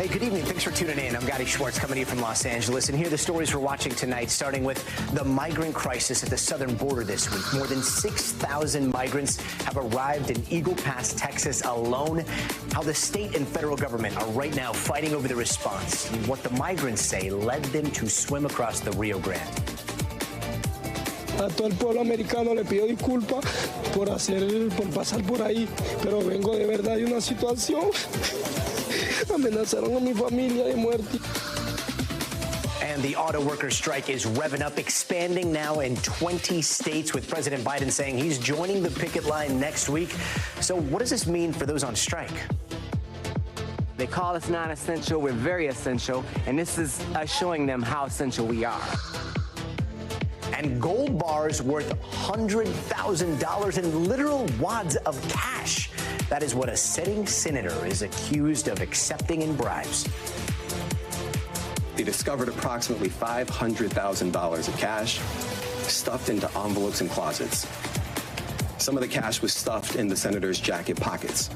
Hey, good evening. Thanks for tuning in. I'm Gadi Schwartz coming to you from Los Angeles. And here are the stories we're watching tonight, starting with the migrant crisis at the southern border this week. More than 6,000 migrants have arrived in Eagle Pass, Texas alone. How the state and federal government are right now fighting over the response and what the migrants say led them to swim across the Rio Grande. A todo el pueblo americano le pido disculpas por pasar por ahí, pero vengo de verdad de una situación. Amenazaron a mi familia de muerte. And the auto workers strike is revving up, expanding now in 20 states, with President Biden saying he's joining the picket line next week. So what does this mean for those on strike? They call us non-essential. We're very essential, and this is us showing them how essential we are. And gold bars worth $100,000 and literal wads of cash. That is what a sitting senator is accused of accepting in bribes. They discovered approximately $500,000 of cash stuffed into envelopes and closets. Some of the cash was stuffed in the senator's jacket pockets.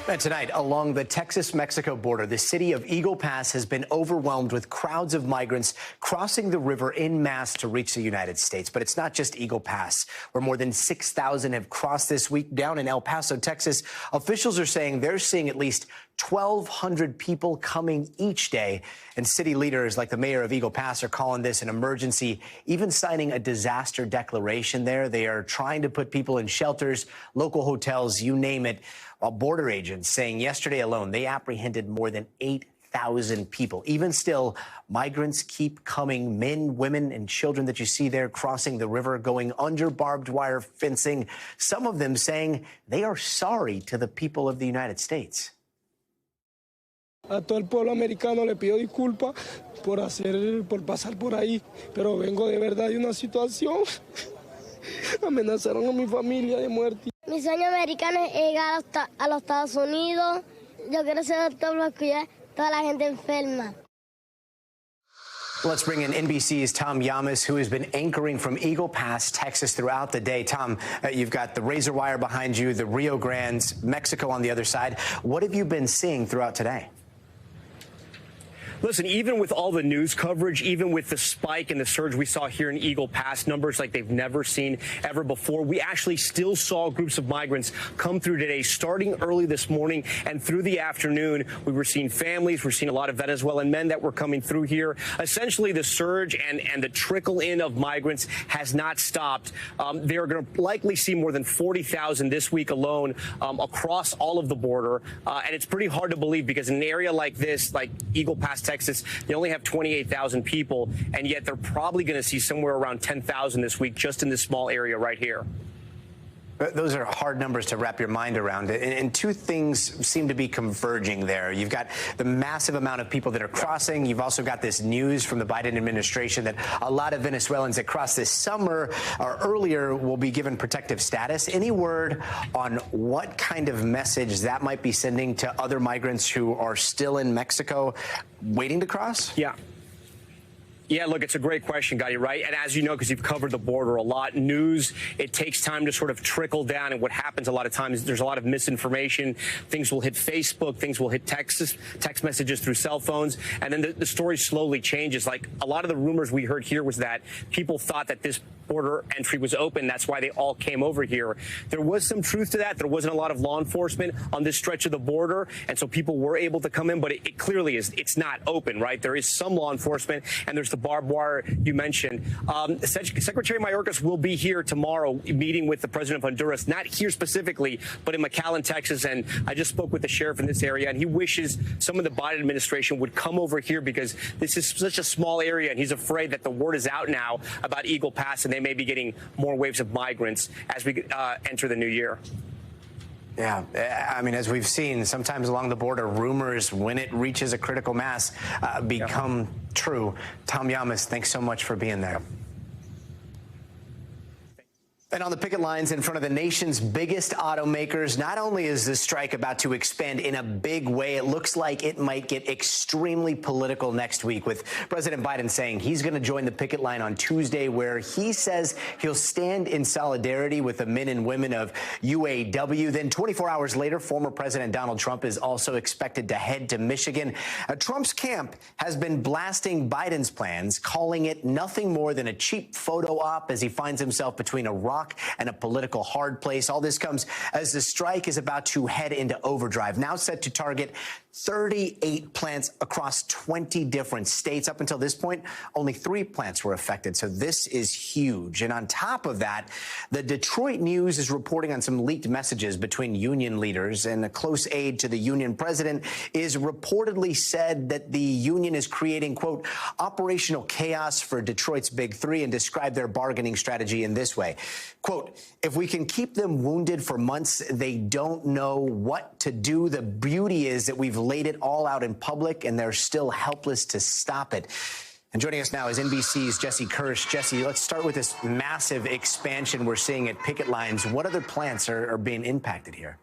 And tonight, along the Texas-Mexico border, the city of Eagle Pass has been overwhelmed with crowds of migrants crossing the river en masse to reach the United States. But it's not just Eagle Pass, where more than 6,000 have crossed this week. Down in El Paso, Texas, officials are saying they're seeing at least 1,200 people coming each day. And city leaders like the mayor of Eagle Pass are calling this an emergency, even signing a disaster declaration there. They are trying to put people in shelters, local hotels, you name it. While border agents saying yesterday alone they apprehended more than 8,000 people. Even still, migrants keep coming, men, women, and children that you see there crossing the river, going under barbed wire fencing, some of them saying they are sorry to the people of the United States. A todo el pueblo americano le pido disculpas por pasar por ahí, pero vengo de verdad de una situación. Amenazaron a mi familia de muerte. Mi sueño americano es llegar a los Estados Unidos. Yo quiero ser doctor para cuidar a toda la gente enferma. Let's bring in NBC's Tom Llamas, who has been anchoring from Eagle Pass, Texas, throughout the day. Tom, you've got the razor wire behind you, the Rio Grande, Mexico on the other side. What have you been seeing throughout today? Listen, even with all the news coverage, even with the spike and the surge we saw here in Eagle Pass, numbers like they've never seen ever before, we actually still saw groups of migrants come through today, starting early this morning and through the afternoon. We were seeing families, we're seeing a lot of Venezuelan men that were coming through here. Essentially, the surge and the trickle in of migrants has not stopped. They are going to likely see more than 40,000 this week alone across all of the border. And it's pretty hard to believe because in an area like this, like Eagle Pass, Texas, they only have 28,000 people, and yet they're probably going to see somewhere around 10,000 this week just in this small area right here. Those are hard numbers to wrap your mind around. And two things seem to be converging there. You've got the massive amount of people that are crossing. You've also got this news from the Biden administration that a lot of Venezuelans that crossed this summer or earlier will be given protective status. Any word on what kind of message that might be sending to other migrants who are still in Mexico waiting to cross? Yeah, look, it's a great question, Gadi, right? And as you know, because you've covered the border a lot, news, it takes time to sort of trickle down. And what happens a lot of times is there's a lot of misinformation. Things will hit Facebook, things will hit text messages through cell phones. And then the story slowly changes. Like a lot of the rumors we heard here was that people thought that this border entry was open. That's why they all came over here. There was some truth to that. There wasn't a lot of law enforcement on this stretch of the border. And so people were able to come in, but it clearly is, it's not open, right? There is some law enforcement and there's the barbed wire you mentioned. Secretary Mayorkas will be here tomorrow meeting with the president of Honduras, not here specifically, but in McAllen, Texas. And I just spoke with the sheriff in this area, and he wishes some of the Biden administration would come over here because this is such a small area, and he's afraid that the word is out now about Eagle Pass, and they may be getting more waves of migrants as we enter the new year. Yeah, I mean, as we've seen, sometimes along the border, rumors, when it reaches a critical mass, become true. Tom Llamas, thanks so much for being there. And on the picket lines in front of the nation's biggest automakers, not only is this strike about to expand in a big way, it looks like it might get extremely political next week, with President Biden saying he's going to join the picket line on Tuesday, where he says he'll stand in solidarity with the men and women of UAW. Then 24 hours later, former President Donald Trump is also expected to head to Michigan. Trump's camp has been blasting Biden's plans, calling it nothing more than a cheap photo op as he finds himself between a rock and a political hard place. All this comes as the strike is about to head into overdrive, now set to target 38 plants across 20 different states. Up until this point, only 3 plants were affected, so this is huge. And on top of that, the Detroit News is reporting on some leaked messages between union leaders, and a close aide to the union president is reportedly said that the union is creating, quote, operational chaos for Detroit's Big Three, and described their bargaining strategy in this way. Quote, if we can keep them wounded for months, they don't know what to do. The beauty is that we've laid it all out in public, and they're still helpless to stop it. And joining us now is NBC's Jesse Kirsch. Jesse, let's start with this massive expansion we're seeing at picket lines. What other plants are being impacted here?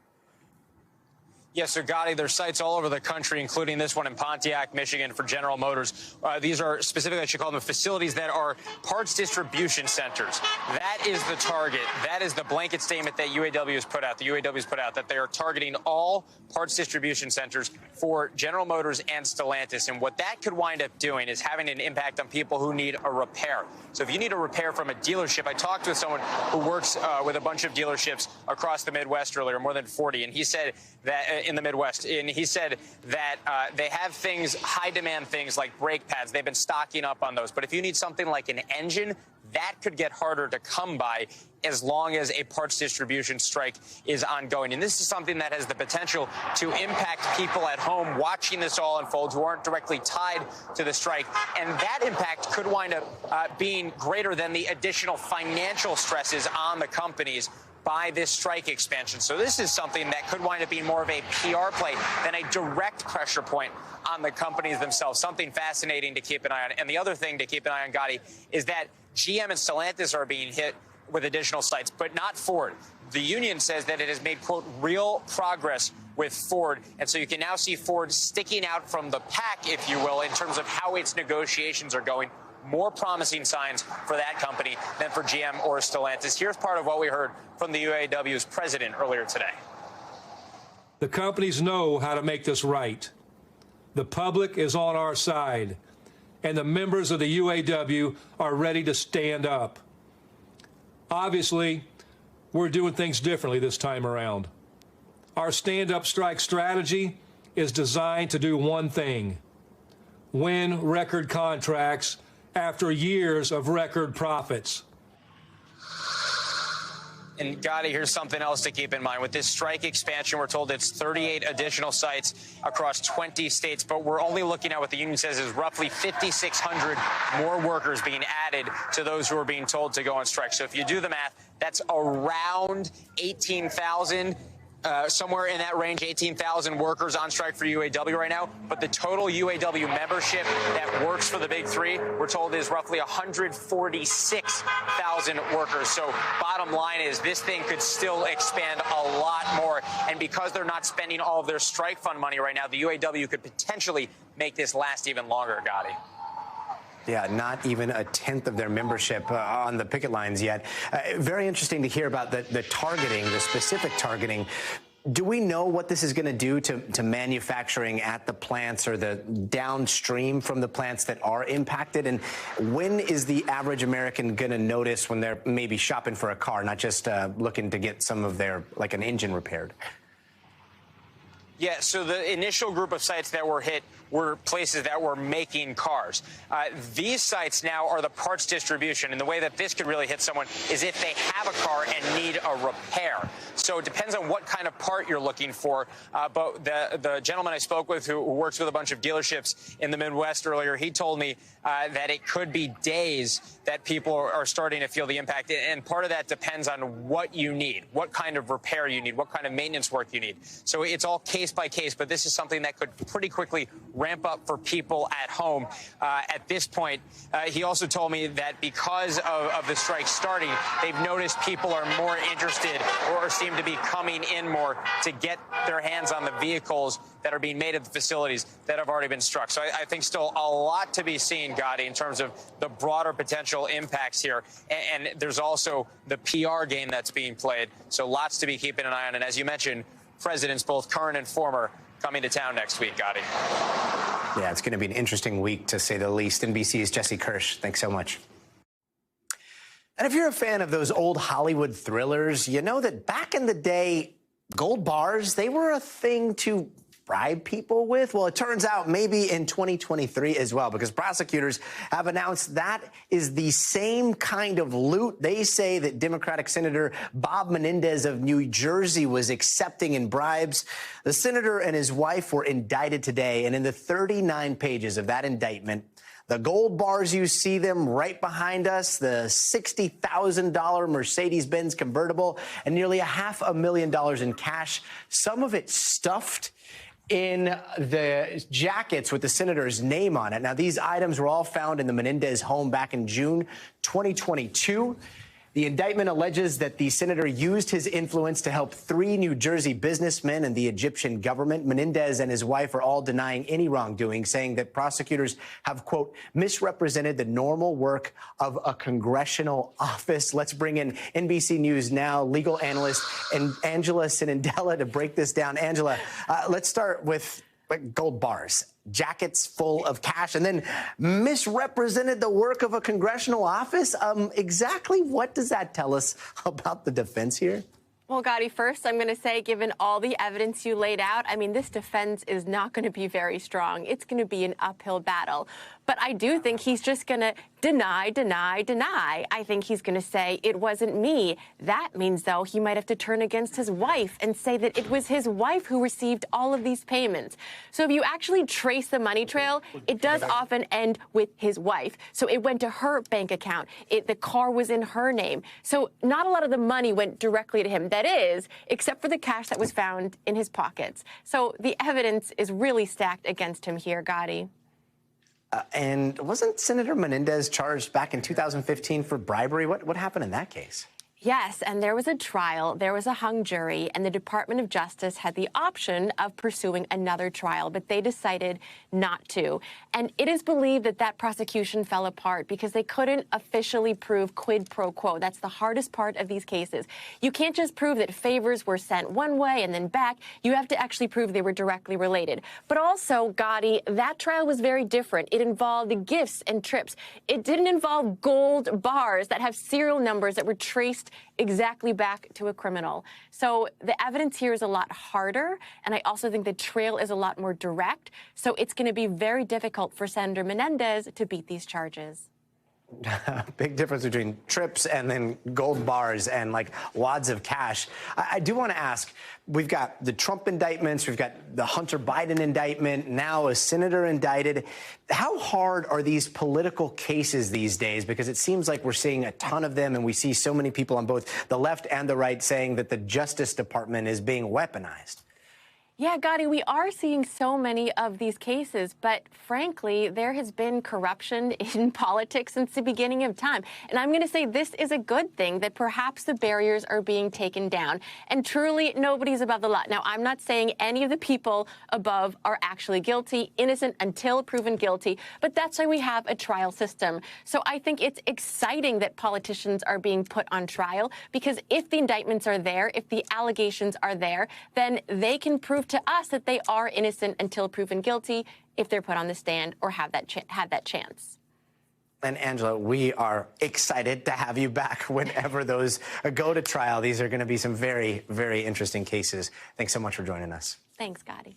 Yes, so Gadi, there's sites all over the country, including this one in Pontiac, Michigan, for General Motors. These are specifically, I should call them facilities that are parts distribution centers. That is the target. That is the blanket statement that UAW has put out. The UAW has put out that they are targeting all parts distribution centers for General Motors and Stellantis. And what that could wind up doing is having an impact on people who need a repair. So if you need a repair from a dealership, I talked with someone who works with a bunch of dealerships across the Midwest earlier, more than 40, and he said that in the Midwest, and he said that they have things, high demand things like brake pads. They've been stocking up on those. But if you need something like an engine, that could get harder to come by as long as a parts distribution strike is ongoing. And this is something that has the potential to impact people at home watching this all unfold who aren't directly tied to the strike. And that impact could wind up being greater than the additional financial stresses on the companies by this strike expansion. So this is something that could wind up being more of a PR play than a direct pressure point on the companies themselves. Something fascinating to keep an eye on. And the other thing to keep an eye on, Gadi, is that GM and Stellantis are being hit with additional sites, but not Ford. The union says that it has made, quote, real progress with Ford. And so you can now see Ford sticking out from the pack, if you will, in terms of how its negotiations are going. More promising signs for that company than for GM or Stellantis. Here's part of what we heard from the UAW's president earlier today. The companies know how to make this right. The public is on our side, and the members of the UAW are ready to stand up. Obviously, we're doing things differently this time around. Our stand-up strike strategy is designed to do one thing: win record contracts after years of record profits. And Gadi, here's something else to keep in mind. With this strike expansion, we're told it's 38 additional sites across 20 states, but we're only looking at what the union says is roughly 5,600 more workers being added to those who are being told to go on strike. So if you do the math, that's around 18,000. Somewhere in that range, 18,000 workers on strike for UAW right now. But the total UAW membership that works for the Big Three, we're told, is roughly 146,000 workers. So bottom line is this thing could still expand a lot more. And because they're not spending all of their strike fund money right now, the UAW could potentially make this last even longer, Gadi. Yeah, not even a tenth of their membership on the picket lines yet. Very interesting to hear about the targeting, the specific targeting. Do we know what this is going to do to manufacturing at the plants or the downstream from the plants that are impacted? And when is the average American going to notice when they're maybe shopping for a car, not just looking to get some of their, like an engine repaired? Yeah, so the initial group of sites that were hit were places that were making cars. These sites now are the parts distribution, and the way that this could really hit someone is if they have a car and need a repair. So it depends on what kind of part you're looking for. But the gentleman I spoke with who works with a bunch of dealerships in the Midwest earlier, he told me that it could be days that people are starting to feel the impact. And part of that depends on what you need, what kind of repair you need, what kind of maintenance work you need. So it's all case by case, but this is something that could pretty quickly ramp up for people at home. At this point, he also told me that because of the strike starting, they've noticed people are more interested or seem to be coming in more to get their hands on the vehicles that are being made at the facilities that have already been struck. So I think still a lot to be seen, Gadi, in terms of the broader potential impacts here. And there's also the PR game that's being played. So lots to be keeping an eye on. And as you mentioned, presidents, both current and former, coming to town next week, Gadi. Yeah, it's going to be an interesting week, to say the least. NBC's Jesse Kirsch, thanks so much. And if you're a fan of those old Hollywood thrillers, you know that back in the day, gold bars, they were a thing to bribe people with. Well, it turns out maybe in 2023 as well, because prosecutors have announced that is the same kind of loot they say that Democratic Senator Bob Menendez of New Jersey was accepting in bribes. The senator and his wife were indicted today, and in the 39 pages of that indictment, the gold bars, you see them right behind us, the $60,000 Mercedes-Benz convertible, and nearly $500,000 in cash, some of it stuffed in the jackets with the senator's name on it. Now, these items were all found in the Menendez home back in June 2022. The indictment alleges that the senator used his influence to help 3 New Jersey businessmen and the Egyptian government. Menendez and his wife are all denying any wrongdoing, saying that prosecutors have, quote, misrepresented the normal work of a congressional office. Let's bring in NBC News Now legal analyst and Angela Sinandella to break this down. Angela, let's start with gold bars, jackets full of cash, and then misrepresented the work of a congressional office. Exactly what does that tell us about the defense here? Well, Gadi, first, I'm going to say, given all the evidence you laid out, I mean, this defense is not going to be very strong. It's going to be an uphill battle. But I do think he's just going to deny. I think he's going to say, it wasn't me. That means, though, he might have to turn against his wife and say that it was his wife who received all of these payments. So if you actually trace the money trail, it does often end with his wife. So it went to her bank account. The car was in her name. So not a lot of the money went directly to him. That is, except for the cash that was found in his pockets. So the evidence is really stacked against him here, Gadi. And wasn't Senator Menendez charged back in 2015 for bribery? What happened in that case? Yes, and there was a trial, there was a hung jury, and the Department of Justice had the option of pursuing another trial, but they decided not to. And it is believed that that prosecution fell apart because they couldn't officially prove quid pro quo. That's the hardest part of these cases. You can't just prove that favors were sent one way and then back. You have to actually prove they were directly related. But also, Gadi, that trial was very different. It involved gifts and trips. It didn't involve gold bars that have serial numbers that were traced exactly back to a criminal. So the evidence here is a lot harder, and I also think the trail is a lot more direct. So it's going to be very difficult for Senator Menendez to beat these charges. Big difference between trips and then gold bars and like wads of cash. I do want to ask, we've got the Trump indictments, we've got the Hunter Biden indictment, now a senator indicted. How hard are these political cases these days? Because it seems like we're seeing a ton of them, and we see so many people on both the left and the right saying that the Justice Department is being weaponized. Yeah, Gadi, we are seeing so many of these cases, but frankly, there has been corruption in politics since the beginning of time. And I'm going to say this is a good thing, that perhaps the barriers are being taken down. And truly, nobody's above the law. Now, I'm not saying any of the people above are actually guilty, innocent until proven guilty, but that's why we have a trial system. So I think it's exciting that politicians are being put on trial, because if the indictments are there, if the allegations are there, then they can prove to us that they are innocent until proven guilty if they're put on the stand or have that chance. And Angela, we are excited to have you back whenever those go to trial. These are going to be some very, very interesting cases. Thanks so much for joining us. Thanks, Gadi.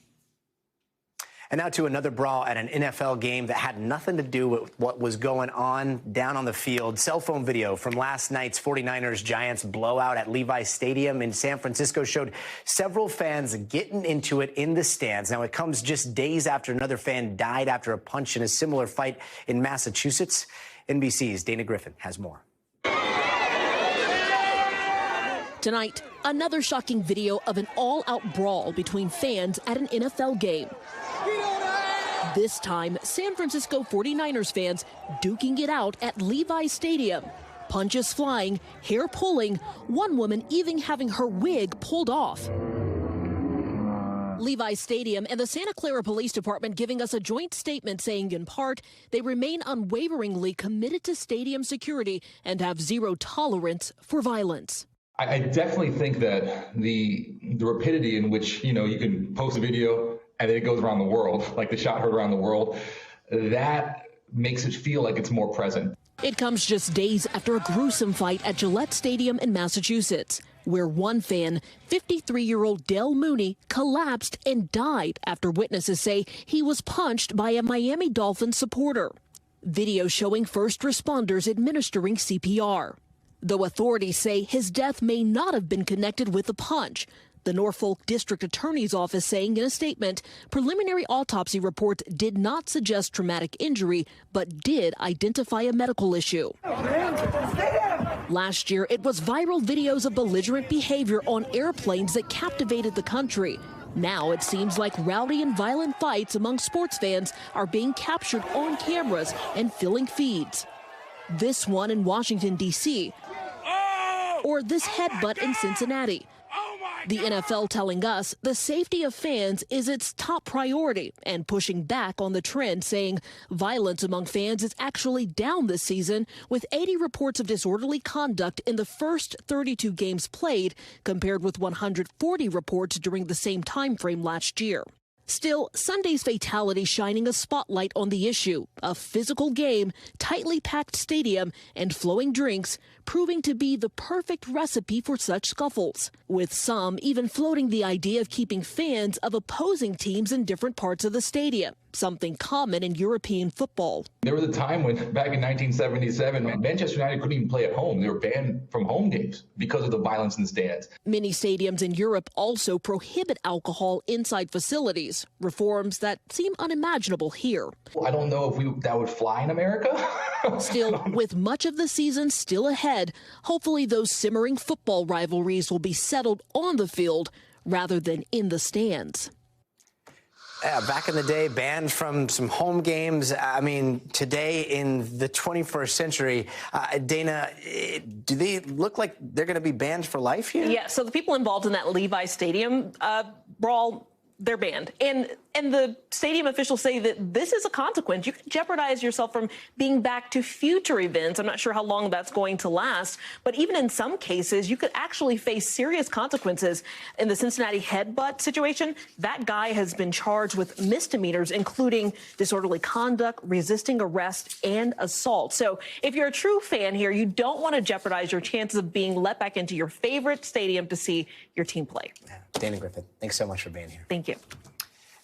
And now to another brawl at an NFL game that had nothing to do with what was going on down on the field. Cell phone video from last night's 49ers-Giants blowout at Levi's Stadium in San Francisco showed several fans getting into it in the stands. Now, it comes just days after another fan died after a punch in a similar fight in Massachusetts. NBC's Dana Griffin has more. Tonight, another shocking video of an all-out brawl between fans at an NFL game. This time, San Francisco 49ers fans duking it out at Levi's Stadium. Punches flying, hair pulling, one woman even having her wig pulled off. Levi's Stadium and the Santa Clara Police Department giving us a joint statement saying, in part, they remain unwaveringly committed to stadium security and have zero tolerance for violence. I definitely think that the rapidity in which, you can post a video and then it goes around the world, like the shot heard around the world, that makes it feel like it's more present. It comes just days after a gruesome fight at Gillette Stadium in Massachusetts, where one fan, 53-year-old Dale Mooney, collapsed and died after witnesses say he was punched by a Miami Dolphins supporter. Video showing first responders administering CPR. Though authorities say his death may not have been connected with the punch. The Norfolk District Attorney's Office saying in a statement, preliminary autopsy reports did not suggest traumatic injury, but did identify a medical issue. Last year, it was viral videos of belligerent behavior on airplanes that captivated the country. Now it seems like rowdy and violent fights among sports fans are being captured on cameras and filling feeds. This one in Washington, D.C., or this headbutt in Cincinnati. The NFL telling us the safety of fans is its top priority and pushing back on the trend, saying violence among fans is actually down this season, with 80 reports of disorderly conduct in the first 32 games played, compared with 140 reports during the same time frame last year. Still, Sunday's fatality shining a spotlight on the issue. A physical game, tightly packed stadium, and flowing drinks proving to be the perfect recipe for such scuffles, with some even floating the idea of keeping fans of opposing teams in different parts of the stadium, something common in European football. There was a time when, back in 1977, Manchester United couldn't even play at home. They were banned from home games because of the violence in the stands. Many stadiums in Europe also prohibit alcohol inside facilities, reforms that seem unimaginable here. Well, I don't know if that would fly in America. Still, with much of the season still ahead, hopefully those simmering football rivalries will be settled on the field rather than in the stands. Yeah, back in the day, banned from some home games. I mean, today in the 21st century, Dana, do they look like they're going to be banned for life here? Yeah, so the people involved in that Levi Stadium brawl, they're banned. And the stadium officials say that this is a consequence. You can jeopardize yourself from being back to future events. I'm not sure how long that's going to last, but even in some cases, you could actually face serious consequences. In the Cincinnati headbutt situation, that guy has been charged with misdemeanors, including disorderly conduct, resisting arrest, and assault. So if you're a true fan here, you don't want to jeopardize your chances of being let back into your favorite stadium to see your team play. Dana Griffith, thanks so much for being here. Thank you.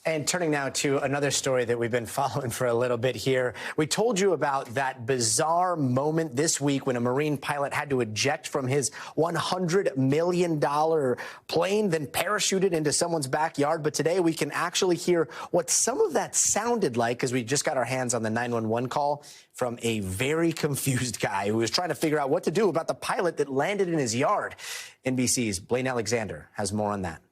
And turning now to another story that we've been following for a little bit here. We told you about that bizarre moment this week when a Marine pilot had to eject from his $100 million plane, then parachuted into someone's backyard. But today we can actually hear what some of that sounded like, because we just got our hands on the 911 call from a very confused guy who was trying to figure out what to do about the pilot that landed in his yard. NBC's Blaine Alexander has more on that.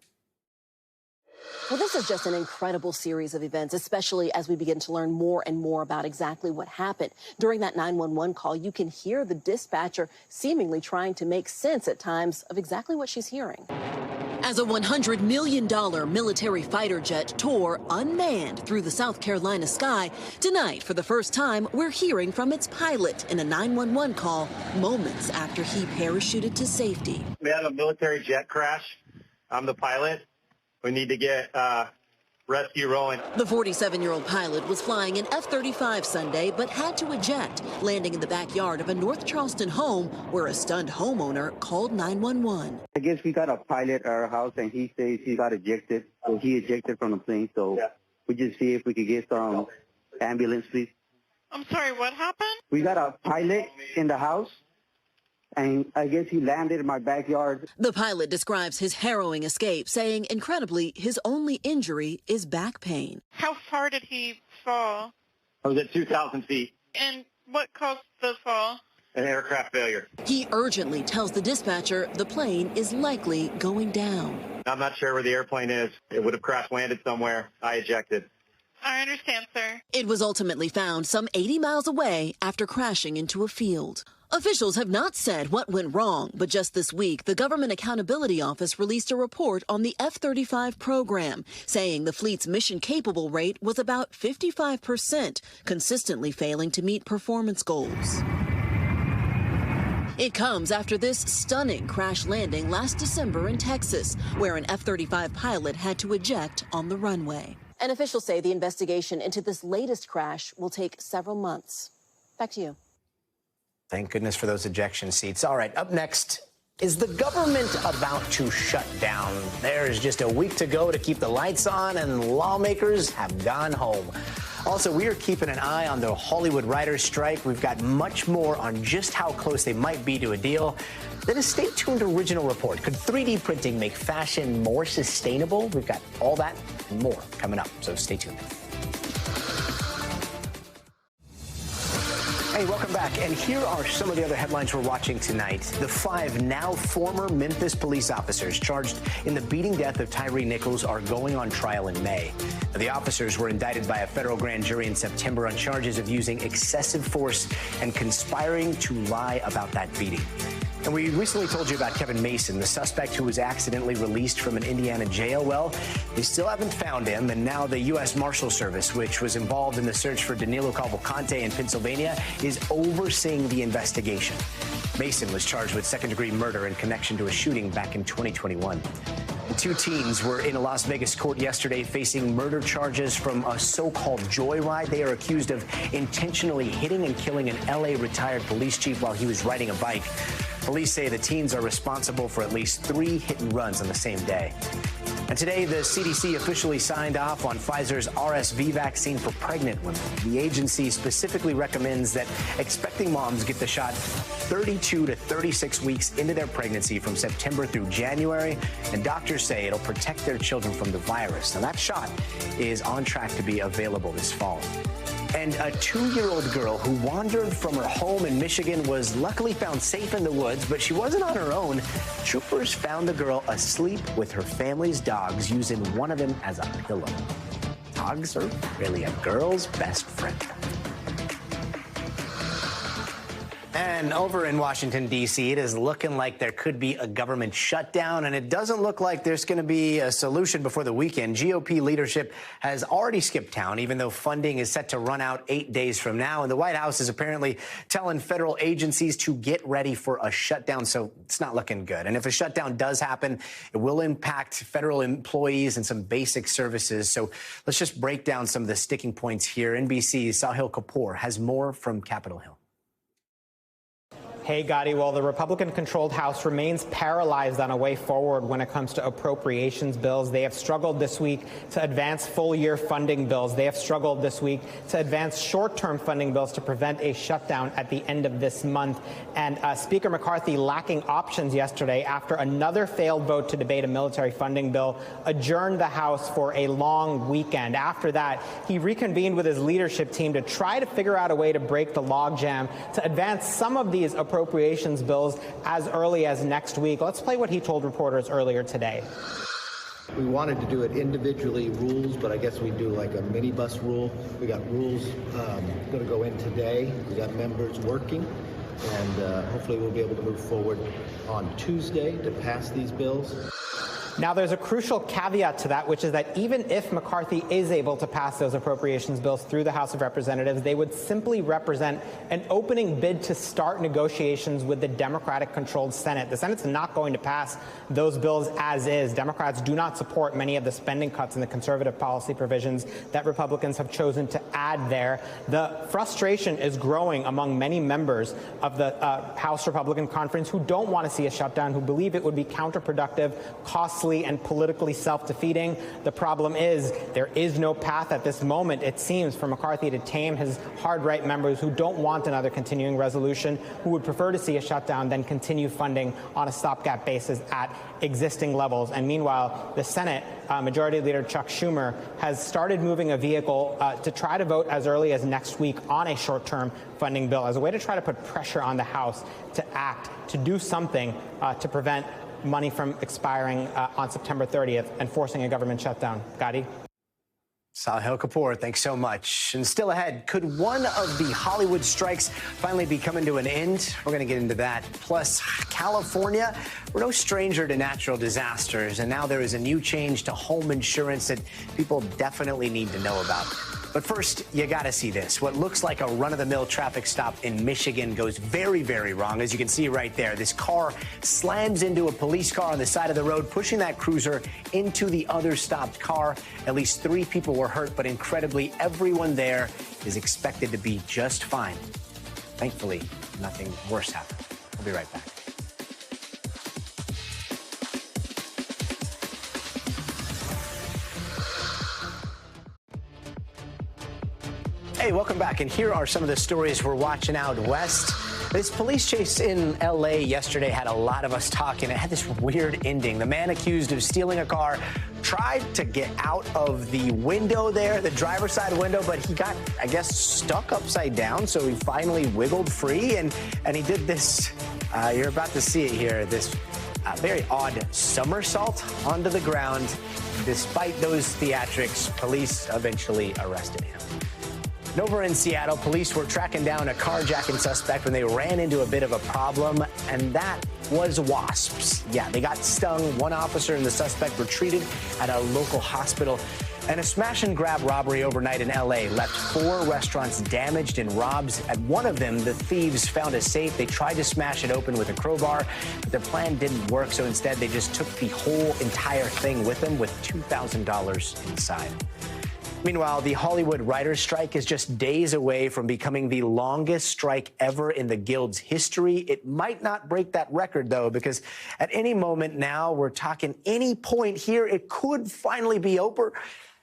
Well, this is just an incredible series of events, especially as we begin to learn more and more about exactly what happened. During that 911 call, you can hear the dispatcher seemingly trying to make sense at times of exactly what she's hearing. As a $100 million military fighter jet tore unmanned through the South Carolina sky, tonight, for the first time, we're hearing from its pilot in a 911 call moments after he parachuted to safety. We had a military jet crash. I'm the pilot. We need to get rescue rolling. The 47-year-old pilot was flying an F-35 Sunday, but had to eject, landing in the backyard of a North Charleston home where a stunned homeowner called 911. I guess we got a pilot at our house, and he says he got ejected. So he ejected from the plane. So we just see if we could get some ambulance, please. I'm sorry, what happened? We got a pilot in the house, and I guess he landed in my backyard. The pilot describes his harrowing escape, saying, incredibly, his only injury is back pain. How far did he fall? I was at 2,000 feet. And what caused the fall? An aircraft failure. He urgently tells the dispatcher the plane is likely going down. I'm not sure where the airplane is. It would have crash landed somewhere. I ejected. I understand, sir. It was ultimately found some 80 miles away after crashing into a field. Officials have not said what went wrong, but just this week, the Government Accountability Office released a report on the F-35 program, saying the fleet's mission-capable rate was about 55%, consistently failing to meet performance goals. It comes after this stunning crash landing last December in Texas, where an F-35 pilot had to eject on the runway. And officials say the investigation into this latest crash will take several months. Back to you. Thank goodness for those ejection seats. All right, up next, is the government about to shut down? There's just a week to go to keep the lights on, and lawmakers have gone home. Also, we are keeping an eye on the Hollywood writers' strike. We've got much more on just how close they might be to a deal. Then a stay-tuned original report. Could 3D printing make fashion more sustainable? We've got all that and more coming up, so stay tuned. Hey, welcome back. And here are some of the other headlines we're watching tonight. The 5 now former Memphis police officers charged in the beating death of Tyree Nichols are going on trial in May. The officers were indicted by a federal grand jury in September on charges of using excessive force and conspiring to lie about that beating. And we recently told you about Kevin Mason, the suspect who was accidentally released from an Indiana jail. Well, they still haven't found him, and now the U.S. Marshal Service, which was involved in the search for Danilo Cavalcante in Pennsylvania, is overseeing the investigation. Mason was charged with second-degree murder in connection to a shooting back in 2021. The 2 teens were in a Las Vegas court yesterday facing murder charges from a so-called joyride. They are accused of intentionally hitting and killing an L.A. retired police chief while he was riding a bike. Police say the teens are responsible for at least 3 hit and runs on the same day. And today, the CDC officially signed off on Pfizer's RSV vaccine for pregnant women. The agency specifically recommends that expecting moms get the shot 32 to 36 weeks into their pregnancy from September through January. And doctors say it'll protect their children from the virus. Now, that shot is on track to be available this fall. And a 2-year-old girl who wandered from her home in Michigan was luckily found safe in the woods, but she wasn't on her own. Troopers found the girl asleep with her family's dogs, using one of them as a pillow. Dogs are really a girl's best friend. And over in Washington, D.C., it is looking like there could be a government shutdown, and it doesn't look like there's going to be a solution before the weekend. GOP leadership has already skipped town, even though funding is set to run out 8 days from now. And the White House is apparently telling federal agencies to get ready for a shutdown, so it's not looking good. And if a shutdown does happen, it will impact federal employees and some basic services. So let's just break down some of the sticking points here. NBC's Sahil Kapoor has more from Capitol Hill. Hey, Gadi. Well, the Republican-controlled House remains paralyzed on a way forward when it comes to appropriations bills. They have struggled this week to advance full-year funding bills. They have struggled this week to advance short-term funding bills to prevent a shutdown at the end of this month. And Speaker McCarthy, lacking options yesterday after another failed vote to debate a military funding bill, adjourned the House for a long weekend. After that, he reconvened with his leadership team to try to figure out a way to break the logjam to advance some of these appropriations bills as early as next week. Let's play what he told reporters earlier today. We wanted to do it individually, rules, but I guess we do like a minibus rule. We got rules going to go in today. We got members working, and hopefully we'll be able to move forward on Tuesday to pass these bills. Now, there's a crucial caveat to that, which is that even if McCarthy is able to pass those appropriations bills through the House of Representatives, they would simply represent an opening bid to start negotiations with the Democratic-controlled Senate. The Senate's not going to pass those bills as is. Democrats do not support many of the spending cuts and the conservative policy provisions that Republicans have chosen to add there. The frustration is growing among many members of the House Republican Conference who don't want to see a shutdown, who believe it would be counterproductive, costly, and politically self-defeating. The problem is there is no path at this moment, it seems, for McCarthy to tame his hard-right members who don't want another continuing resolution, who would prefer to see a shutdown than continue funding on a stopgap basis at existing levels. And meanwhile, the Senate, Majority Leader Chuck Schumer, has started moving a vehicle to try to vote as early as next week on a short-term funding bill as a way to try to put pressure on the House to act, to do something to prevent money from expiring on September 30th and forcing a government shutdown. Gadi? Sahil Kapoor, thanks so much. And still ahead, could one of the Hollywood strikes finally be coming to an end? We're going to get into that. Plus, California, we're no stranger to natural disasters, and now there is a new change to home insurance that people definitely need to know about. But first, you got to see this. What looks like a run-of-the-mill traffic stop in Michigan goes very, very wrong. As you can see right there, this car slams into a police car on the side of the road, pushing that cruiser into the other stopped car. At least 3 people were hurt, but incredibly, everyone there is expected to be just fine. Thankfully, nothing worse happened. We'll be right back. Hey, welcome back. And here are some of the stories we're watching out west. This police chase in L.A. yesterday had a lot of us talking. It had this weird ending. The man accused of stealing a car tried to get out of the window there, the driver's side window, but he got, I guess, stuck upside down. So he finally wiggled free, and he did this. You're about to see it here. This very odd somersault onto the ground. Despite those theatrics, police eventually arrested him. And over in Seattle, police were tracking down a carjacking suspect when they ran into a bit of a problem, and that was wasps. Yeah, they got stung. One officer and the suspect were treated at a local hospital. And a smash-and-grab robbery overnight in L.A. left 4 restaurants damaged and robbed. At one of them, the thieves found a safe. They tried to smash it open with a crowbar, but their plan didn't work, so instead they just took the whole entire thing with them with $2,000 inside. Meanwhile, the Hollywood writers' strike is just days away from becoming the longest strike ever in the Guild's history. It might not break that record, though, because at any moment now, we're talking any point here, it could finally be over.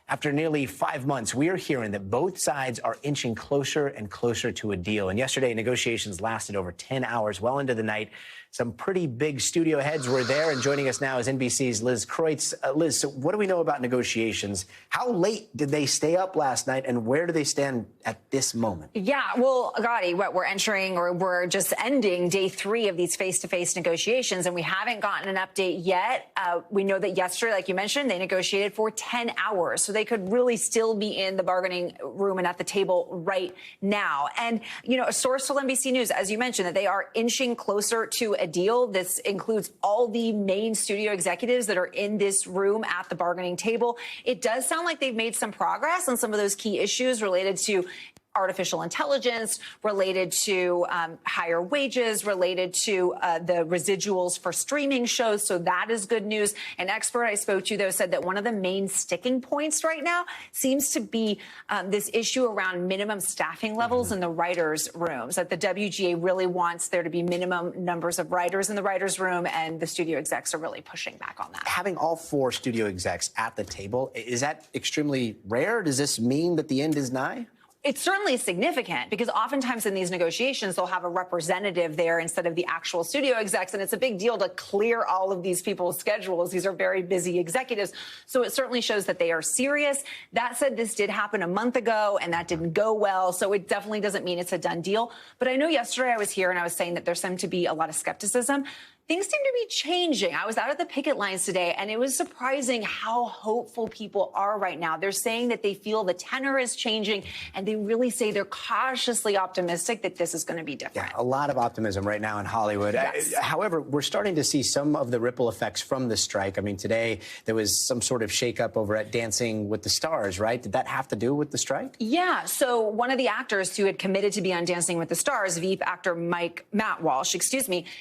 After nearly 5 months, we are hearing that both sides are inching closer and closer to a deal. And yesterday, negotiations lasted over 10 hours, well into the night. Some pretty big studio heads were there, and joining us now is NBC's Liz Kreutz. Liz, so what do we know about negotiations? How late did they stay up last night, and where do they stand at this moment? Yeah, well, Gadi, we're just ending day 3 of these face-to-face negotiations, and we haven't gotten an update yet. We know that yesterday, like you mentioned, they negotiated for 10 hours, so they could really still be in the bargaining room and at the table right now. And, you know, a source told NBC News, as you mentioned, that they are inching closer to a deal. This includes all the main studio executives that are in this room at the bargaining table. It does sound like they've made some progress on some of those key issues related to artificial intelligence, related to higher wages, related to the residuals for streaming shows. So that is good news. An expert I spoke to, though, said that one of the main sticking points right now seems to be this issue around minimum staffing levels in the writers' rooms, that the WGA really wants there to be minimum numbers of writers in the writers' room, and the studio execs are really pushing back on that. Having all 4 studio execs at the table, is that extremely rare? Does this mean that the end is nigh? It's certainly significant because oftentimes in these negotiations, they'll have a representative there instead of the actual studio execs. And it's a big deal to clear all of these people's schedules. These are very busy executives. So it certainly shows that they are serious. That said, this did happen a month ago and that didn't go well. So it definitely doesn't mean it's a done deal. But I know yesterday I was here and I was saying that there seemed to be a lot of skepticism. Things seem to be changing. I was out at the picket lines today, and it was surprising how hopeful people are right now. They're saying that they feel the tenor is changing, and they really say they're cautiously optimistic that this is going to be different. Yeah, a lot of optimism right now in Hollywood. Yes. However, we're starting to see some of the ripple effects from the strike. I mean, today there was some sort of shakeup over at Dancing with the Stars, right? Did that have to do with the strike? Yeah. So one of the actors who had committed to be on Dancing with the Stars, Veep actor Matt Walsh,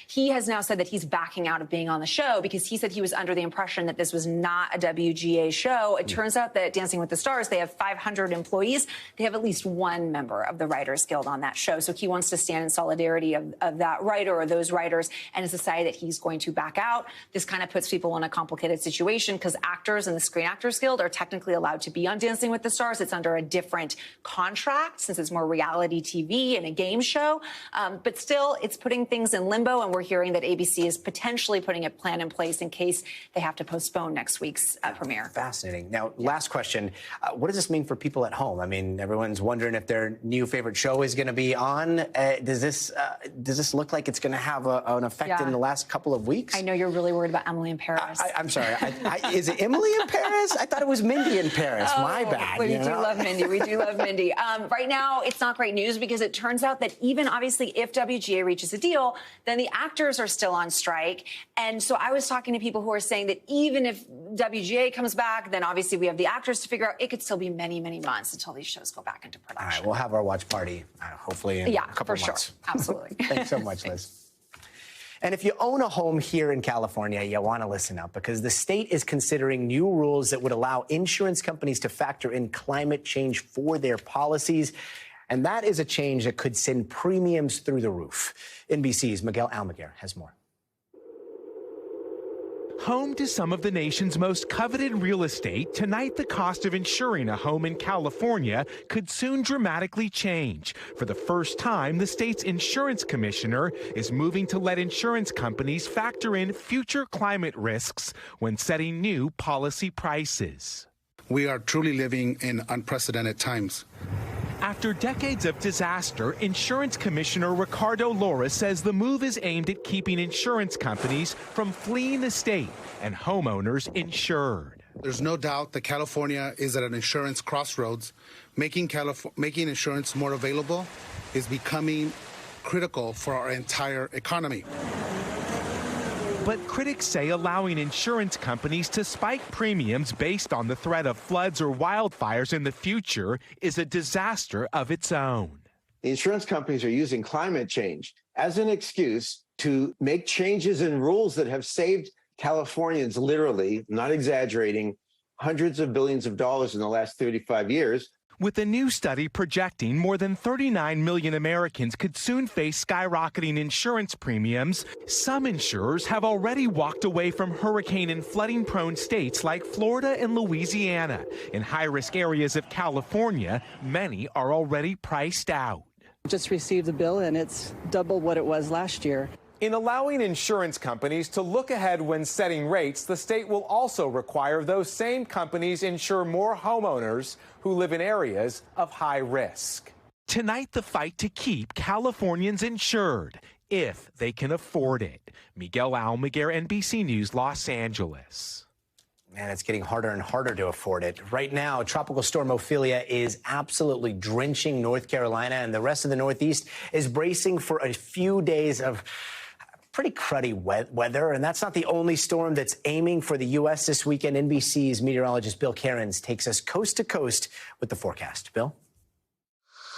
he has now said that he's backing out of being on the show because he said he was under the impression that this was not a WGA show. It turns out that Dancing with the Stars, they have 500 employees. They have at least one member of the Writers Guild on that show. So he wants to stand in solidarity of that writer or those writers and has decided that he's going to back out. This kind of puts people in a complicated situation because actors in the Screen Actors Guild are technically allowed to be on Dancing with the Stars. It's under a different contract since it's more reality TV and a game show. But still, it's putting things in limbo, and we're hearing that ABC is potentially putting a plan in place in case they have to postpone next week's premiere. Fascinating. Now, last question. What does this mean for people at home? I mean, everyone's wondering wondering if their new favorite show is going to be on. Does this look like it's going to have an effect in the last couple of weeks? I know you're really worried about Emily in Paris. I'm sorry. Is it Emily in Paris? I thought it was Mindy in Paris. My bad. We do love Mindy. We do love Mindy. Right now, it's not great news because it turns out that even obviously if WGA reaches a deal, then the actors are still on strike. And so I was talking to people who are saying that even if WGA comes back, then obviously we have the actors to figure out. It could still be many, many months until these shows go back into production. All right, we'll have our watch party hopefully in a couple of months. Sure. Absolutely. Thanks so much, Liz. And if you own a home here in California, you want to listen up because the state is considering new rules that would allow insurance companies to factor in climate change for their policies. And that is a change that could send premiums through the roof. NBC's Miguel Almaguer has more. Home to some of the nation's most coveted real estate, tonight the cost of insuring a home in California could soon dramatically change. For the first time, the state's insurance commissioner is moving to let insurance companies factor in future climate risks when setting new policy prices. We are truly living in unprecedented times. After decades of disaster, Insurance Commissioner Ricardo Laura says the move is aimed at keeping insurance companies from fleeing the state and homeowners insured. There's no doubt that California is at an insurance crossroads. Making insurance more available is becoming critical for our entire economy. But critics say allowing insurance companies to spike premiums based on the threat of floods or wildfires in the future is a disaster of its own. The insurance companies are using climate change as an excuse to make changes in rules that have saved Californians, literally, not exaggerating, hundreds of billions of dollars in the last 35 years. With a new study projecting more than 39 million Americans could soon face skyrocketing insurance premiums, some insurers have already walked away from hurricane and flooding-prone states like Florida and Louisiana. In high-risk areas of California, many are already priced out. Just received the bill, and it's double what it was last year. In allowing insurance companies to look ahead when setting rates, the state will also require those same companies insure more homeowners who live in areas of high risk. Tonight, the fight to keep Californians insured, if they can afford it. Miguel Almaguer, NBC News, Los Angeles. Man, it's getting harder and harder to afford it. Right now, Tropical Storm Ophelia is absolutely drenching North Carolina, and the rest of the Northeast is bracing for a few days of pretty cruddy weather, and that's not the only storm that's aiming for the U.S. this weekend. NBC's meteorologist Bill Cairns takes us coast to coast with the forecast. Bill?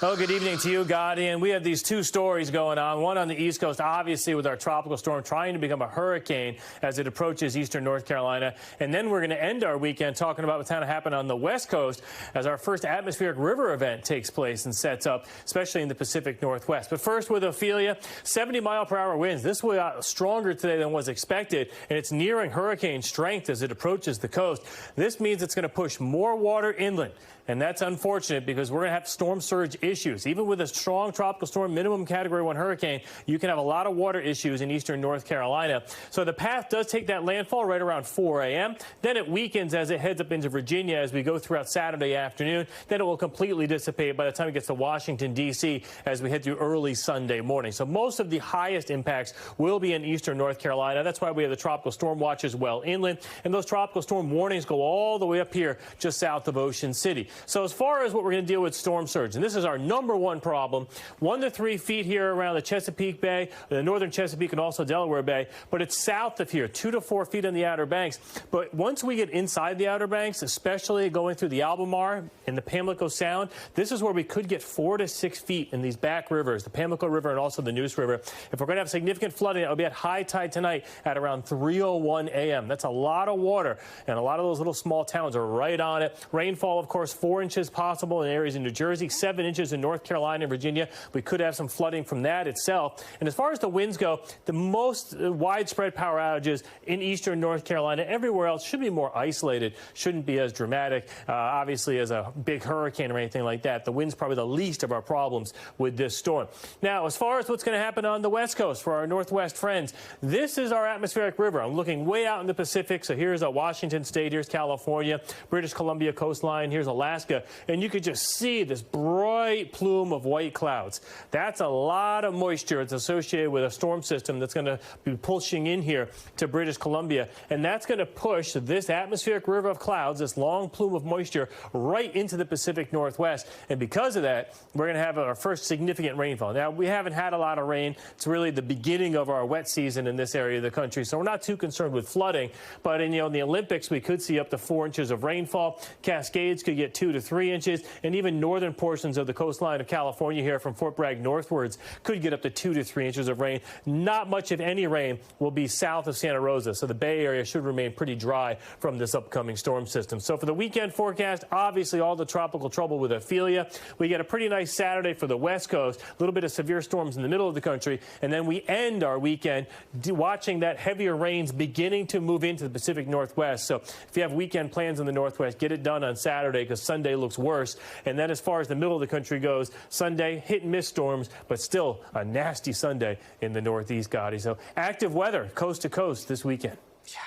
Oh, good evening to you, Gadi. And we have these two stories going on. One on the East Coast, obviously, with our tropical storm trying to become a hurricane as it approaches eastern North Carolina. And then we're going to end our weekend talking about what's going to happen on the West Coast as our first atmospheric river event takes place and sets up, especially in the Pacific Northwest. But first, with Ophelia, 70-mile-per-hour winds. This was stronger today than was expected, and it's nearing hurricane strength as it approaches the coast. This means it's going to push more water inland. And that's unfortunate because we're going to have storm surge issues. Even with a strong tropical storm, minimum Category 1 hurricane, you can have a lot of water issues in eastern North Carolina. So the path does take that landfall right around 4 a.m. Then it weakens as it heads up into Virginia as we go throughout Saturday afternoon. Then it will completely dissipate by the time it gets to Washington, D.C. as we head through early Sunday morning. So most of the highest impacts will be in eastern North Carolina. That's why we have the tropical storm watches well inland. And those tropical storm warnings go all the way up here just south of Ocean City. So as far as what we're going to deal with storm surge, and this is our number one problem, 1 to 3 feet here around the Chesapeake Bay, the northern Chesapeake and also Delaware Bay, but it's south of here, 2 to 4 feet on the Outer Banks. But once we get inside the Outer Banks, especially going through the Albemarle and the Pamlico Sound, this is where we could get 4 to 6 feet in these back rivers, the Pamlico River and also the Neuse River. If we're going to have significant flooding, it'll be at high tide tonight at around 3:01 a.m. That's a lot of water, and a lot of those little small towns are right on it. Rainfall, of course, 4 inches possible in areas in New Jersey, 7 inches inches in North Carolina and Virginia. We could have some flooding from that itself. And as far as the winds go, the most widespread power outages in eastern North Carolina. Everywhere else should be more isolated, shouldn't be as dramatic, obviously, as a big hurricane or anything like that. The wind's probably the least of our problems with this storm. Now, as far as what's going to happen on the West Coast for our Northwest friends, this is our atmospheric river. I'm looking way out in the Pacific. So here's Washington State, here's California, British Columbia coastline, here's Alaska. And you could just see this bright plume of white clouds. That's a lot of moisture. It's associated with a storm system that's going to be pushing in here to British Columbia. And that's going to push this atmospheric river of clouds, this long plume of moisture, right into the Pacific Northwest. And because of that, we're going to have our first significant rainfall. Now, we haven't had a lot of rain. It's really the beginning of our wet season in this area of the country. So we're not too concerned with flooding. But in, in the Olympics, we could see up to 4 inches of rainfall. Cascades could get 2 to 3 inches. And even northern portions of the coastline of California here from Fort Bragg northwards could get up to 2 to 3 inches of rain. Not much of any rain will be south of Santa Rosa. So the Bay Area should remain pretty dry from this upcoming storm system. So for the weekend forecast, obviously all the tropical trouble with Ophelia. We get a pretty nice Saturday for the West Coast, a little bit of severe storms in the middle of the country, and then we end our weekend watching that heavier rains beginning to move into the Pacific Northwest. So if you have weekend plans in the Northwest, get it done on Saturday because Sunday looks worse. And then as far as the middle of the country goes, Sunday, hit and miss storms, but still a nasty Sunday in the Northeast, Gadi. So active weather coast to coast this weekend. Yeah,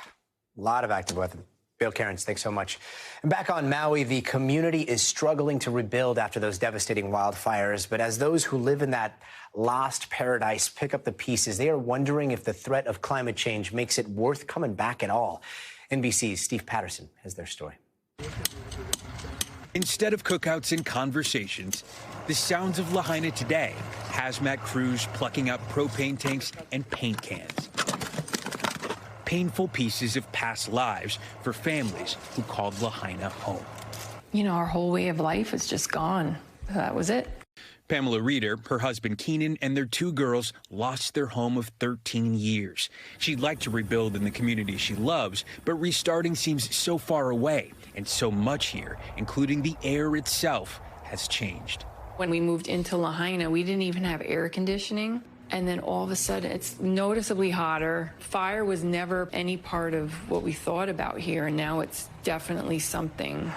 a lot of active weather. Bill Cairns, thanks so much. And back on Maui, the community is struggling to rebuild after those devastating wildfires. But as those who live in that lost paradise pick up the pieces, they are wondering if the threat of climate change makes it worth coming back at all. NBC's Steve Patterson has their story. Instead of cookouts and conversations, the sounds of Lahaina today, hazmat crews plucking out propane tanks and paint cans. Painful pieces of past lives for families who called Lahaina home. Our whole way of life is just gone. That was it. Pamela Reeder, her husband Keenan, and their 2 girls lost their home of 13 years. She'd like to rebuild in the community she loves, but restarting seems so far away, and so much here, including the air itself, has changed. When we moved into Lahaina, we didn't even have air conditioning. And then all of a sudden, it's noticeably hotter. Fire was never any part of what we thought about here, and now it's definitely something.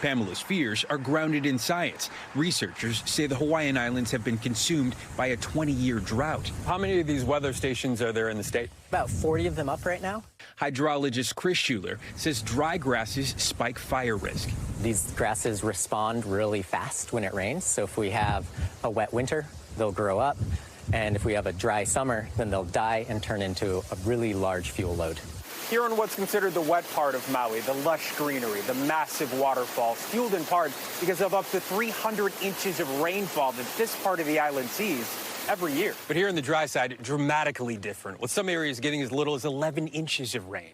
Pamela's fears are grounded in science. Researchers say the Hawaiian Islands have been consumed by a 20-year drought. How many of these weather stations are there in the state? About 40 of them up right now. Hydrologist Chris Schuler says dry grasses spike fire risk. These grasses respond really fast when it rains. So if we have a wet winter, they'll grow up. And if we have a dry summer, then they'll die and turn into a really large fuel load. Here on what's considered the wet part of Maui, the lush greenery, the massive waterfalls, fueled in part because of up to 300 inches of rainfall that this part of the island sees every year. But here on the dry side, dramatically different, with some areas getting as little as 11 inches of rain.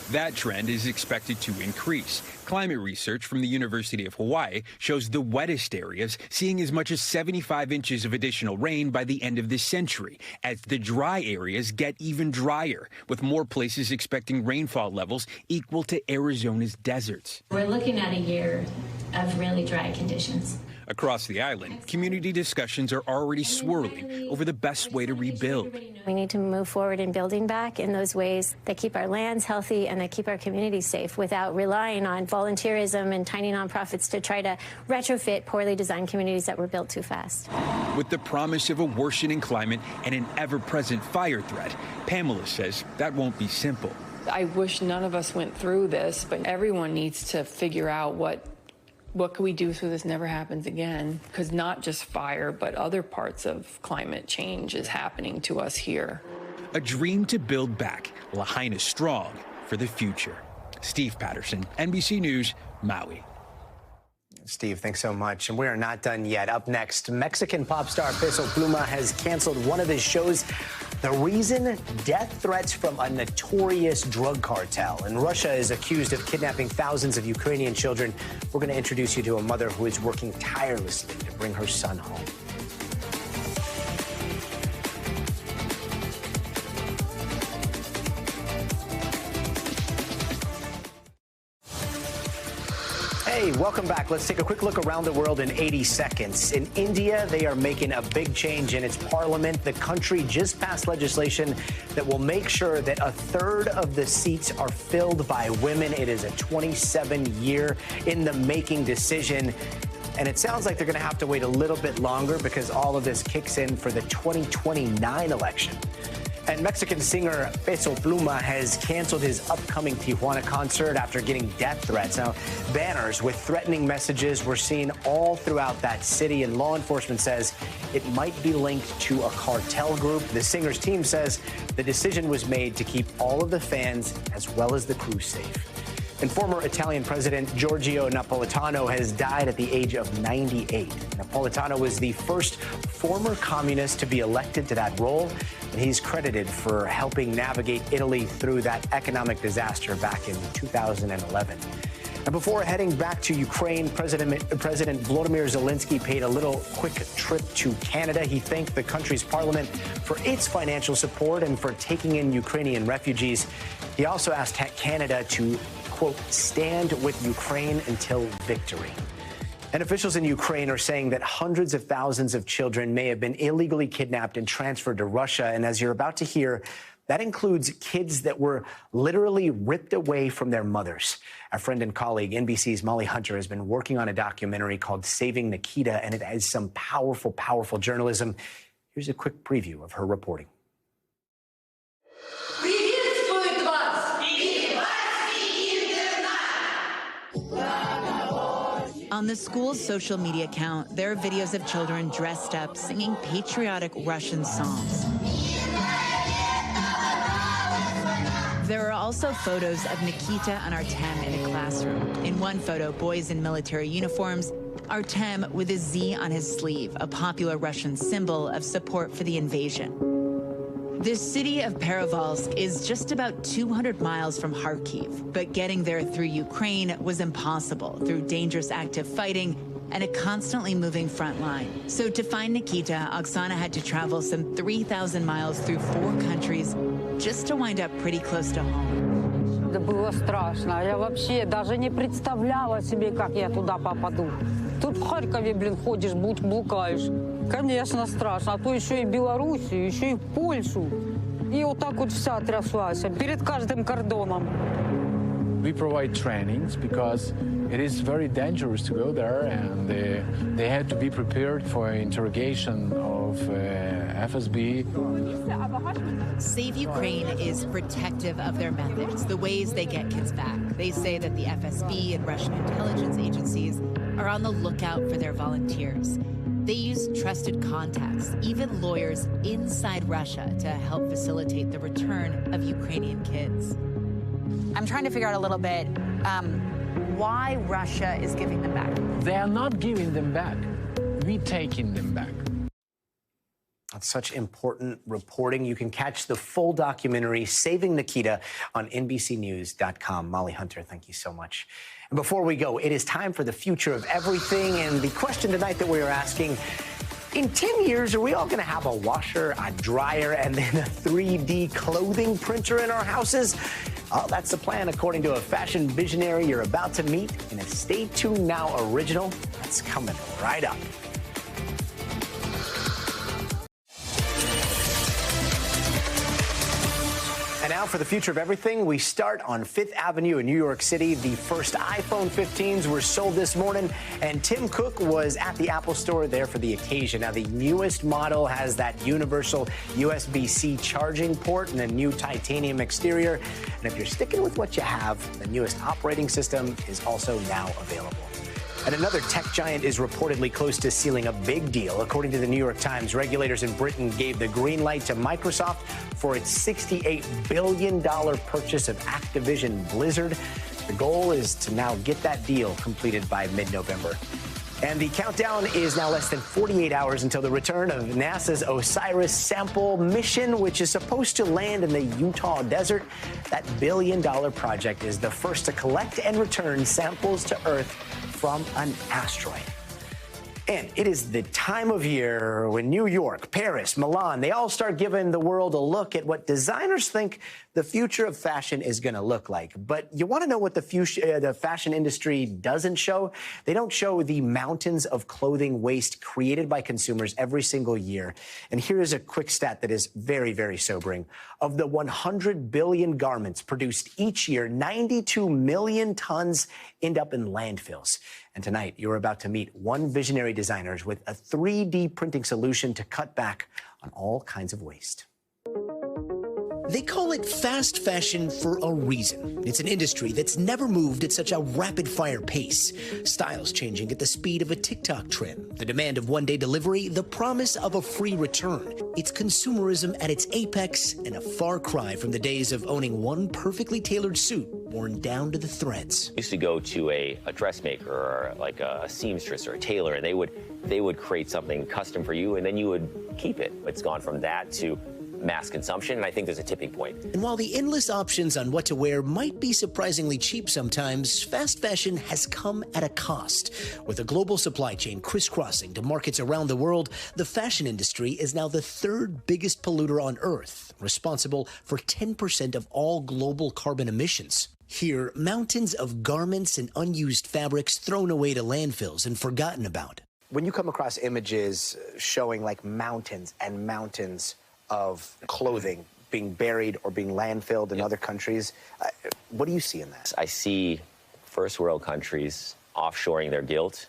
That trend is expected to increase. Climate research from the University of Hawaii shows the wettest areas seeing as much as 75 inches of additional rain by the end of this century, as the dry areas get even drier, with more places expecting rainfall levels equal to Arizona's deserts. We're looking at a year of really dry conditions. Across the island, community discussions are already swirling over the best way to rebuild. We need to move forward in building back in those ways that keep our lands healthy and that keep our communities safe without relying on volunteerism and tiny nonprofits to try to retrofit poorly designed communities that were built too fast. With the promise of a worsening climate and an ever-present fire threat, Pamela says that won't be simple. I wish none of us went through this, but everyone needs to figure out what can we do so this never happens again? Because not just fire, but other parts of climate change is happening to us here. A dream to build back Lahaina strong for the future. Steve Patterson, NBC News, Maui. Steve, thanks so much. And we are not done yet. Up next, Mexican pop star Peso Pluma has canceled one of his shows. The reason? Death threats from a notorious drug cartel. And Russia is accused of kidnapping thousands of Ukrainian children. We're going to introduce you to a mother who is working tirelessly to bring her son home. Hey, welcome back. Let's take a quick look around the world in 80 seconds. In India, they are making a big change in its parliament. The country just passed legislation that will make sure that a third of the seats are filled by women. It is a 27-year in the making decision. And it sounds like they're going to have to wait a little bit longer because all of this kicks in for the 2029 election. And Mexican singer Peso Pluma has canceled his upcoming Tijuana concert after getting death threats. Now, banners with threatening messages were seen all throughout that city, and law enforcement says it might be linked to a cartel group. The singer's team says the decision was made to keep all of the fans as well as the crew safe. And former Italian President Giorgio Napolitano has died at the age of 98. Napolitano was the first former communist to be elected to that role, and he's credited for helping navigate Italy through that economic disaster back in 2011. And before heading back to Ukraine, President Volodymyr Zelensky paid a little quick trip to Canada. He thanked the country's parliament for its financial support and for taking in Ukrainian refugees. He also asked Canada to, quote, stand with Ukraine until victory. And officials in Ukraine are saying that hundreds of thousands of children may have been illegally kidnapped and transferred to Russia. And as you're about to hear, that includes kids that were literally ripped away from their mothers. Our friend and colleague, NBC's Molly Hunter, has been working on a documentary called Saving Nikita, and it has some powerful, powerful journalism. Here's a quick preview of her reporting. On the school's social media account, there are videos of children dressed up singing patriotic Russian songs. There are also photos of Nikita and Artem in a classroom. In one photo, boys in military uniforms, Artem with a Z on his sleeve, a popular Russian symbol of support for the invasion. The city of Perevalsk is just about 200 miles from Kharkiv, but getting there through Ukraine was impossible through dangerous active fighting and a constantly moving front line. So to find Nikita, Oksana had to travel some 3,000 miles through 4 countries just to wind up pretty close to home. Это было страшно. Я вообще даже не представляла себе, как я туда попаду. Тут в Харькове, ходишь, блукаешь. Конечно, страшно. А то еще и Белоруссию, еще и Польшу. И вот так вот вся тряслась перед каждым кордоном. We provide trainings because it is very dangerous to go there, and they had to be prepared for interrogation of FSB. Save Ukraine is protective of their methods, the ways they get kids back. They say that the FSB and Russian intelligence agencies are on the lookout for their volunteers. They use trusted contacts, even lawyers inside Russia, to help facilitate the return of Ukrainian kids. I'm trying to figure out a little bit why Russia is giving them back. They are not giving them back. We're taking them back. That's such important reporting. You can catch the full documentary, Saving Nikita, on NBCNews.com. Molly Hunter, thank you so much. And before we go, it is time for the future of everything. And the question tonight that we are asking, in 10 years, are we all going to have a washer, a dryer, and then a 3D clothing printer in our houses? Oh, that's the plan, according to a fashion visionary you're about to meet in a Stay Tuned Now original. That's coming right up. And now for the future of everything, we start on 5th Avenue in New York City. The first iPhone 15s were sold this morning, and Tim Cook was at the Apple store there for the occasion. Now, the newest model has that universal USB-C charging port and a new titanium exterior. And if you're sticking with what you have, the newest operating system is also now available. And another tech giant is reportedly close to sealing a big deal. According to the New York Times, regulators in Britain gave the green light to Microsoft for its $68 billion purchase of Activision Blizzard. The goal is to now get that deal completed by mid-November. And the countdown is now less than 48 hours until the return of NASA's OSIRIS sample mission, which is supposed to land in the Utah desert. That billion-dollar project is the first to collect and return samples to Earth from an asteroid. And it is the time of year when New York, Paris, Milan, they all start giving the world a look at what designers think the future of fashion is going to look like. But you want to know what the fashion industry doesn't show? They don't show the mountains of clothing waste created by consumers every single year. And here is a quick stat that is very, very sobering. Of the 100 billion garments produced each year, 92 million tons end up in landfills. And tonight, you're about to meet one visionary designer with a 3D printing solution to cut back on all kinds of waste. They call it fast fashion for a reason. It's an industry that's never moved at such a rapid-fire pace. Styles changing at the speed of a TikTok trend. The demand of one-day delivery, the promise of a free return. It's consumerism at its apex and a far cry from the days of owning one perfectly tailored suit worn down to the threads. I used to go to a dressmaker or like a seamstress or a tailor, and they would create something custom for you, and then you would keep it. It's gone from that to mass consumption, and I think there's a tipping point. And while the endless options on what to wear might be surprisingly cheap sometimes, fast fashion has come at a cost. With a global supply chain crisscrossing to markets around the world, the fashion industry is now the third biggest polluter on Earth, responsible for 10% of all global carbon emissions. Here, mountains of garments and unused fabrics thrown away to landfills and forgotten about. When you come across images showing like mountains and mountains of clothing being buried or being landfilled in other countries, what do you see in that? I see first world countries offshoring their guilt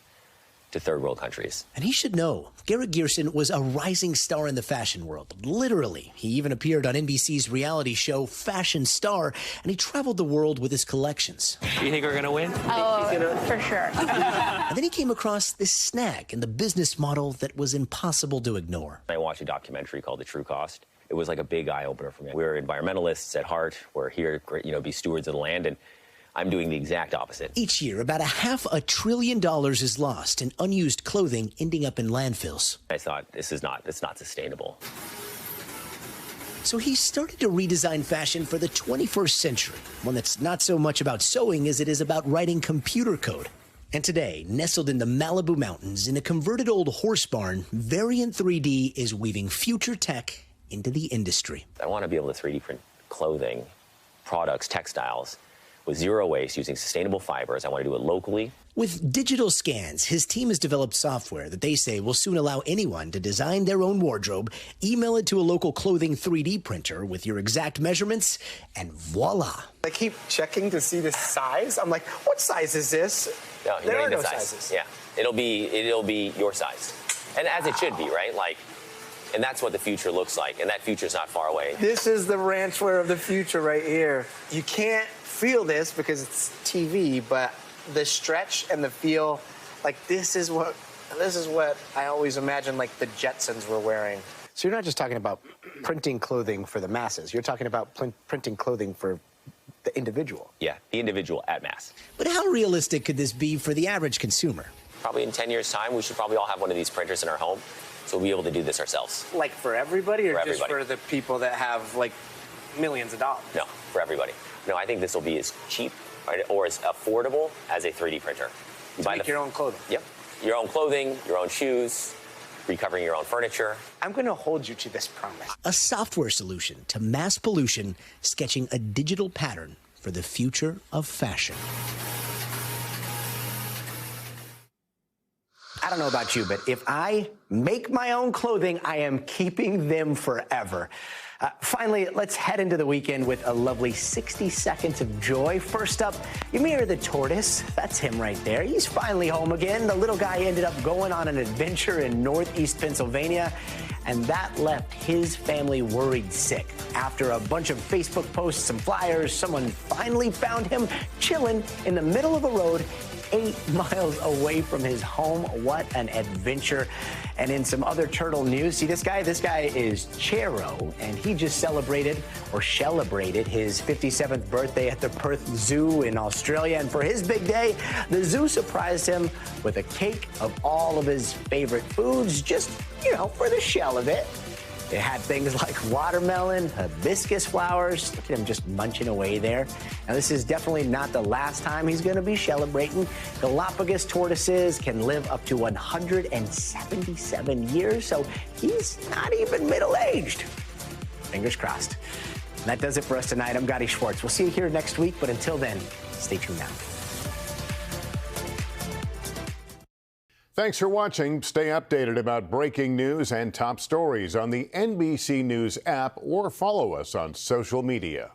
to third world countries. And he should know, Garrett Gerson was a rising star in the fashion world. Literally, he even appeared on NBC's reality show Fashion Star, and he traveled the world with his collections. Do you think we're gonna win? Oh, for sure. And then he came across this snag in the business model that was impossible to ignore. I watched a documentary called The True Cost. It was like a big eye-opener for me. We're environmentalists at heart. We're here, be stewards of the land, and I'm doing the exact opposite. Each year, about $500 billion is lost in unused clothing ending up in landfills. I thought, it's not sustainable. So he started to redesign fashion for the 21st century, one that's not so much about sewing as it is about writing computer code. And today, nestled in the Malibu Mountains in a converted old horse barn, Variant 3D is weaving future tech into the industry. I want to be able to 3D print clothing, products, textiles, with zero waste, using sustainable fibers. I want to do it locally. With digital scans, his team has developed software that they say will soon allow anyone to design their own wardrobe, email it to a local clothing 3D printer with your exact measurements, and voila. I keep checking to see the size. I'm like, what size is this? No, there are no size. sizes. Yeah, it'll be your size, and as it should be, right? And that's what the future looks like, and that future's not far away. This is the ranchwear of the future right here. You can't feel this because it's TV, but the stretch and the feel, like this is what I always imagined like the Jetsons were wearing. So you're not just talking about printing clothing for the masses. You're talking about printing clothing for the individual. Yeah, the individual at mass. But how realistic could this be for the average consumer? Probably in 10 years' time, we should probably all have one of these printers in our home, so we'll be able to do this ourselves. Like for everybody, or for just everybody. for the people that have like millions of dollars? No, for everybody. No, I think this will be as cheap or as affordable as a 3D printer. You buy your own clothing. Yep. Your own clothing, your own shoes, recovering your own furniture. I'm going to hold you to this promise. A software solution to mass pollution, sketching a digital pattern for the future of fashion. I don't know about you, but if I make my own clothing, I am keeping them forever. Finally, let's head into the weekend with a lovely 60 seconds of joy. First up, Ymir the tortoise. That's him right there. He's finally home again. The little guy ended up going on an adventure in northeast Pennsylvania, and that left his family worried sick. After a bunch of Facebook posts and flyers, someone finally found him chilling in the middle of a road 8 miles away from his home. What an adventure. And in some other turtle news, see this guy? This guy is Chero, and he just celebrated his 57th birthday at the Perth Zoo in Australia. And for his big day, the zoo surprised him with a cake of all of his favorite foods, just, for the shell of it. It had things like watermelon, hibiscus flowers. Look at him just munching away there. Now, this is definitely not the last time he's going to be celebrating. Galapagos tortoises can live up to 177 years, so he's not even middle-aged. Fingers crossed. And that does it for us tonight. I'm Gadi Schwartz. We'll see you here next week, but until then, stay tuned now. Thanks for watching. Stay updated about breaking news and top stories on the NBC News app or follow us on social media.